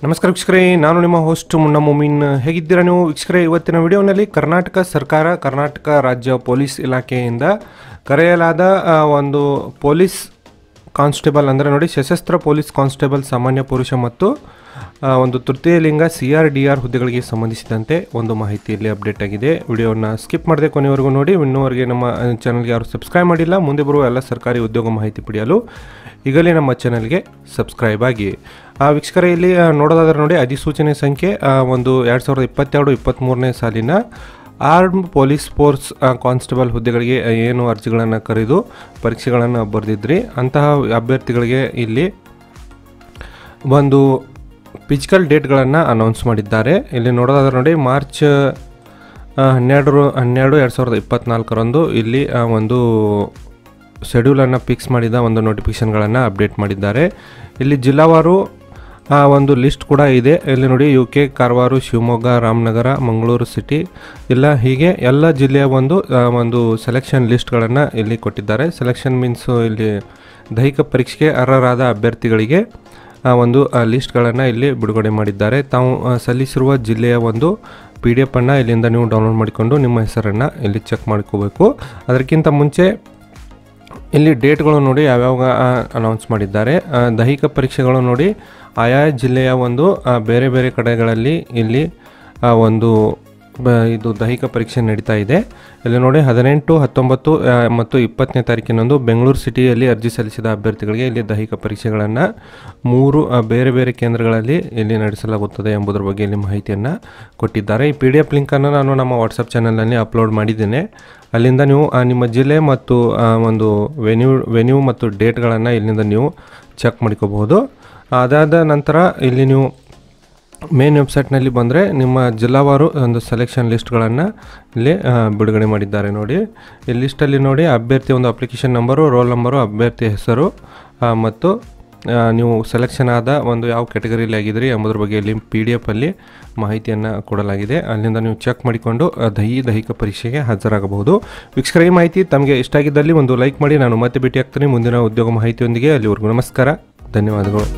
ನಮಸ್ಕಾರ ವೀಕ್ಷಕರೇ, ನಾನು ನಿಮ್ಮ ಹೋಸ್ಟ್ ಮುನ್ನಾ ಮೊಮಿನ್. ಹೇಗಿದ್ದೀರಾ ನೀವು ವೀಕ್ಷಕರೇ? ಇವತ್ತಿನ ವಿಡಿಯೋನಲ್ಲಿ ಕರ್ನಾಟಕ ಸರ್ಕಾರ, ಕರ್ನಾಟಕ ರಾಜ್ಯ ಪೊಲೀಸ್ ಇಲಾಖೆಯಿಂದ ಕರೆಯಲಾದ ಒಂದು ಪೊಲೀಸ್ ಕಾನ್ಸ್ಟೇಬಲ್ ಅಂದರೆ ನೋಡಿ, ಸಶಸ್ತ್ರ ಪೊಲೀಸ್ ಕಾನ್ಸ್ಟೇಬಲ್ ಸಾಮಾನ್ಯ ಪುರುಷ ಮತ್ತು ಒಂದು ತೃತೀಯ ಲಿಂಗ CRDR ಹುದ್ದೆಗಳಿಗೆ ಸಂಬಂಧಿಸಿದಂತೆ ಒಂದು ಮಾಹಿತಿಯಲ್ಲಿ ಅಪ್ಡೇಟ್ ಆಗಿದೆ. ವಿಡಿಯೋನ ಸ್ಕಿಪ್ ಮಾಡದೆ ಕೊನೆವರೆಗೂ ನೋಡಿ. ಇನ್ನೂವರೆಗೆ ನಮ್ಮ ಚಾನಲ್ಗೆ ಯಾರು ಸಬ್ಸ್ಕ್ರೈಬ್ ಮಾಡಿಲ್ಲ, ಮುಂದೆ ಬರುವ ಎಲ್ಲ ಸರ್ಕಾರಿ ಉದ್ಯೋಗ ಮಾಹಿತಿ ಪಡೆಯಲು ಈಗಲೇ ನಮ್ಮ ಚಾನಲ್ಗೆ ಸಬ್ಸ್ಕ್ರೈಬ್ ಆಗಿ. ವೀಕ್ಷಕರೇ, ಇಲ್ಲಿ ನೋಡೋದಾದ್ರೆ ನೋಡಿ, ಅಧಿಸೂಚನೆ ಸಂಖ್ಯೆ ಒಂದು 2022-23ನೇ ಸಾಲಿನ ಆರ್ಮ್ ಪೊಲೀಸ್ ಫೋರ್ಸ್ ಕಾನ್ಸ್ಟೇಬಲ್ ಹುದ್ದೆಗಳಿಗೆ ಏನು ಅರ್ಜಿಗಳನ್ನು ಕರೆದು ಪರೀಕ್ಷೆಗಳನ್ನು ಬರೆದಿದ್ರಿ ಅಂತಹ ಅಭ್ಯರ್ಥಿಗಳಿಗೆ ಇಲ್ಲಿ ಒಂದು ಫಿಸಿಕಲ್ ಡೇಟ್ಗಳನ್ನು ಅನೌನ್ಸ್ ಮಾಡಿದ್ದಾರೆ. ಇಲ್ಲಿ ನೋಡೋದಾದ್ರೆ ನೋಡಿ, ಮಾರ್ಚ್ 12/2024 ಇಲ್ಲಿ ಒಂದು ಶೆಡ್ಯೂಲನ್ನು ಫಿಕ್ಸ್ ಮಾಡಿದ ಒಂದು ನೋಟಿಫಿಕೇಷನ್ಗಳನ್ನು ಅಪ್ಡೇಟ್ ಮಾಡಿದ್ದಾರೆ. ಇಲ್ಲಿ ಜಿಲ್ಲಾವಾರು ಒಂದು ಲಿಸ್ಟ್ ಕೂಡ ಇದೆ. ಇಲ್ಲಿ ನೋಡಿ, UK, ಕಾರವಾರ, ಶಿವಮೊಗ್ಗ, ರಾಮನಗರ, ಮಂಗಳೂರು ಸಿಟಿ ಇಲ್ಲ, ಹೀಗೆ ಎಲ್ಲ ಜಿಲ್ಲೆಯ ಒಂದು ಸೆಲೆಕ್ಷನ್ ಲಿಸ್ಟ್ಗಳನ್ನು ಇಲ್ಲಿ ಕೊಟ್ಟಿದ್ದಾರೆ. ಸೆಲೆಕ್ಷನ್ ಮೀನ್ಸು ಇಲ್ಲಿ ದೈಹಿಕ ಪರೀಕ್ಷೆಗೆ ಅರ್ಹರಾದ ಅಭ್ಯರ್ಥಿಗಳಿಗೆ ಒಂದು ಲಿಸ್ಟ್ಗಳನ್ನು ಇಲ್ಲಿ ಬಿಡುಗಡೆ ಮಾಡಿದ್ದಾರೆ. ತಾವು ಸಲ್ಲಿಸಿರುವ ಜಿಲ್ಲೆಯ ಒಂದು PDF ಅನ್ನು ಇಲ್ಲಿಂದ ನೀವು ಡೌನ್ಲೋಡ್ ಮಾಡಿಕೊಂಡು ನಿಮ್ಮ ಹೆಸರನ್ನು ಇಲ್ಲಿ ಚೆಕ್ ಮಾಡ್ಕೋಬೇಕು. ಅದಕ್ಕಿಂತ ಮುಂಚೆ ಇಲ್ಲಿ ಡೇಟ್ಗಳು ನೋಡಿ ಯಾವ್ಯಾವ ಅನೌನ್ಸ್ ಮಾಡಿದ್ದಾರೆ. ದೈಹಿಕ ಪರೀಕ್ಷೆಗಳು ನೋಡಿ ಆಯಾ ಜಿಲ್ಲೆಯ ಒಂದು ಬೇರೆ ಬೇರೆ ಕಡೆಗಳಲ್ಲಿ ಇಲ್ಲಿ ಒಂದು ಇದು ದೈಹಿಕ ಪರೀಕ್ಷೆ ನಡೀತಾ ಇದೆ. ಇಲ್ಲಿ ನೋಡಿ 18, 19 ಮತ್ತು 20ನೇ ತಾರೀಕಿನಂದು ಬೆಂಗಳೂರು ಸಿಟಿಯಲ್ಲಿ ಅರ್ಜಿ ಸಲ್ಲಿಸಿದ ಅಭ್ಯರ್ಥಿಗಳಿಗೆ ಇಲ್ಲಿ ದೈಹಿಕ ಪರೀಕ್ಷೆಗಳನ್ನು 3 ಬೇರೆ ಬೇರೆ ಕೇಂದ್ರಗಳಲ್ಲಿ ಇಲ್ಲಿ ನಡೆಸಲಾಗುತ್ತದೆ ಎಂಬುದರ ಬಗ್ಗೆ ಇಲ್ಲಿ ಮಾಹಿತಿಯನ್ನು ಕೊಟ್ಟಿದ್ದಾರೆ. ಈ PDF ಲಿಂಕನ್ನು ನಾನು ನಮ್ಮ ವಾಟ್ಸಪ್ ಚಾನಲ್ನಲ್ಲಿ ಅಪ್ಲೋಡ್ ಮಾಡಿದ್ದೇನೆ. ಅಲ್ಲಿಂದ ನೀವು ನಿಮ್ಮ ಜಿಲ್ಲೆ ಮತ್ತು ಒಂದು ವೆನ್ಯೂ ಮತ್ತು ಡೇಟ್ಗಳನ್ನು ಇಲ್ಲಿಂದ ನೀವು ಚೆಕ್ ಮಾಡ್ಕೋಬಹುದು. ಅದಾದ ನಂತರ ಇಲ್ಲಿ ನೀವು ಮೇನ್ ವೆಬ್ಸೈಟ್ನಲ್ಲಿ ಬಂದರೆ ನಿಮ್ಮ ಜಿಲ್ಲಾವಾರು ಒಂದು ಸೆಲೆಕ್ಷನ್ ಲಿಸ್ಟ್ಗಳನ್ನು ಇಲ್ಲಿ ಬಿಡುಗಡೆ ಮಾಡಿದ್ದಾರೆ. ನೋಡಿ, ಈ ಲಿಸ್ಟಲ್ಲಿ ನೋಡಿ ಅಭ್ಯರ್ಥಿ ಒಂದು ಅಪ್ಲಿಕೇಶನ್ ನಂಬರು, ರೋಲ್ ನಂಬರು, ಅಭ್ಯರ್ಥಿ ಹೆಸರು ಮತ್ತು ನೀವು ಸೆಲೆಕ್ಷನ್ ಆದ ಒಂದು ಯಾವ ಕ್ಯಾಟಗರಿಯಲ್ಲಿ ಆಗಿದ್ರಿ ಎಂಬುದ್ರ ಬಗ್ಗೆ ಇಲ್ಲಿ PDF ಅಲ್ಲಿ ಮಾಹಿತಿಯನ್ನು ಕೊಡಲಾಗಿದೆ. ಅಲ್ಲಿಂದ ನೀವು ಚೆಕ್ ಮಾಡಿಕೊಂಡು ದೈಹಿಕ ಪರೀಕ್ಷೆಗೆ ಹಾಜರಾಗಬಹುದು. ವೀಕ್ಷಕರ, ಈ ಮಾಹಿತಿ ತಮಗೆ ಇಷ್ಟ ಆಗಿದ್ದಲ್ಲಿ ಒಂದು ಲೈಕ್ ಮಾಡಿ. ನಾನು ಮತ್ತೆ ಭೇಟಿ ಆಗ್ತೀನಿ ಮುಂದಿನ ಉದ್ಯೋಗ ಮಾಹಿತಿಯೊಂದಿಗೆ. ಅಲ್ಲಿವರೆಗೂ ನಮಸ್ಕಾರ, ಧನ್ಯವಾದಗಳು.